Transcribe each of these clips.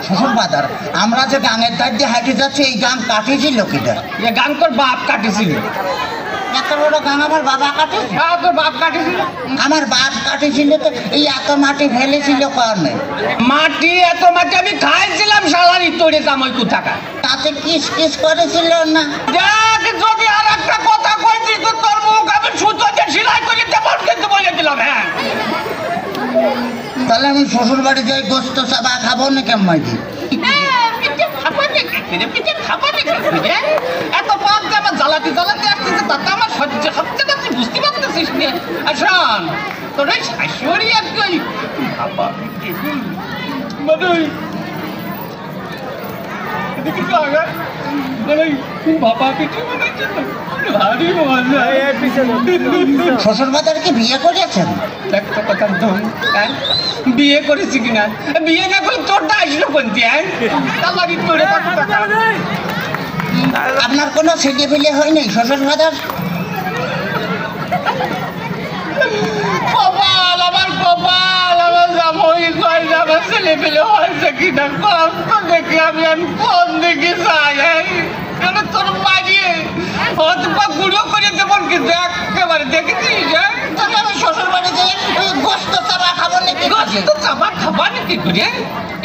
শ্বশুর বাজার আমরা যে গাঙের ধার দিয়ে হাঁটে যাচ্ছি এই গান কাটিয়েছিল কিটা? গান তোর বাপ কাটিছিল। এত বড় গান আমার বাবা কাটে? তোর বাপ কাটিছিল। আমার বাপ কাটেছিল তো এই এত মাটি ফেলেছিল কারণে। মাটি এত মাটি আমি খাইছিলাম শালারি তোরে কামাই কোথাকা। তাতে কিস কিস করেছিল না? দেখ যদি আর একটা কথা কইছি তো তোর মুখ আমি সুতো দিয়ে সেলাই করে দেবো কিন্তু বলে দিলাম। হ্যাঁ তাহলে আমি শ্বশুর বাড়ি যাই গোস্ত চাবা খাবো না কেমন দি? এত পাপ যে আমার জ্বালাতে জ্বালাতে আসতেছে তাতে আমার সহ্য হচ্ছে না, তুই বুঝতে পারতেছিস না। আসন তোর ওই শাশুড়ি আর কি শ্বশুর বাজার কি বিয়ে করেছেন? বিয়ে করেছি কিনা? বিয়ে না করে তোরটা আসলো কোনটি? আপনার কোনো ছেলে পেলে হয়নি শ্বশুর বাজার? কপাল আমার কপাল, আমার জামাই কয় আমার ছেলে পেলে হয়েছে কিনা কম তো দেখি আমি কোন দিকে যাই। তোর মারিয়ে অথবা গুঁড়ো করে দেবন কিন্তু একেবারে দেখেছিস। আমি শ্বশুর বাড়ি যাই ওই গোস্ত চাবা খাবো নাকি? গোস্ত চাপা খাবা নাকি করে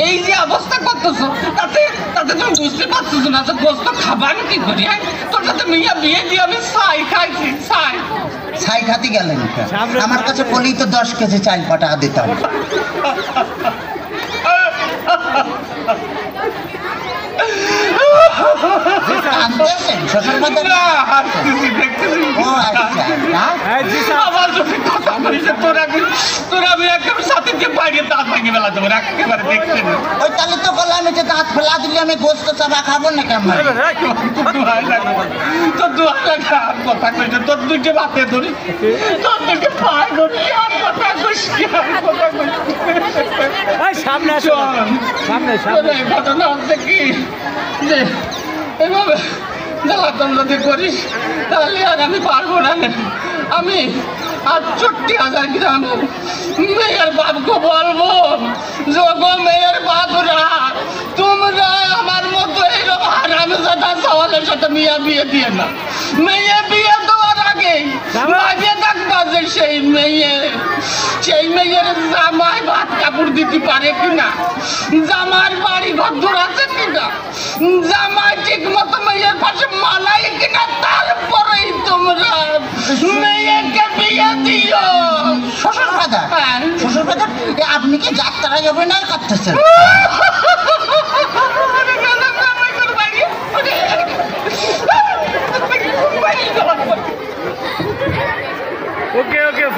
এই যে অবস্থা করতেছো তাতে তাতে তুমি বুঝতে পারতেছো না যে গোস্ত খাবা নাকি করে? তোর সাথে মেয়ে বিয়ে দিয়ে আমি ছাই খাইছি ছাই। ছাই খাতে গেলেন? আমার কাছে বলেই তো 10 কেজি চাল পাঠা দিতাম। শ্বশুর বাজার ও আচ্ছা আমার যদি কথা বলিস তোর আমি একেবারে সাথে দিয়ে বাইরে দাঁত ভাঙে বেলা দেবো একেবারে দেখতে না। ওই তাহলে তো বললাম আমি যে দাঁত ফেলা দিলে আমি গোস্ত চাবা খাবো না কেমন? তোর দোয়া লাগা কথা কইছে তোর দুইটা বাতে ধরি তোর দুইটা পায়ে ধরি আর কথা কইছি কথা কইছি। সামনে সামনে সামনে ঘটনা হচ্ছে কি যে এভাবে জ্বালাতন যদি করিস তাহলে আর আমি পারবো না। আমি ৬৮,০০০ গ্রামের মেয়ের বাপকে বলবো যোগো মেয়ের বাপরা তোমরা আমার মতো এইরকম হারামজাদা সওয়ালের সাথে মেয়ে বিয়ে দিয়ে না। মেয়ে বিয়ে দেওয়ার আগে আগে দেখবা যে সেই মেয়ের জামাই ভাত কাপড় দিতে পারে কিনা, জামার বাড়ি ঘর আছে কিনা, জামাই ঠিক মতো মেয়ের পাশে মানায় কিনা, তারপরেই তোমরা মেয়েকে বিয়ে দিও। শ্বশুর বাজার শ্বশুর বাজার আপনি কি যাত্রায় অভিনয় করতেছেন? ওকে ওকে।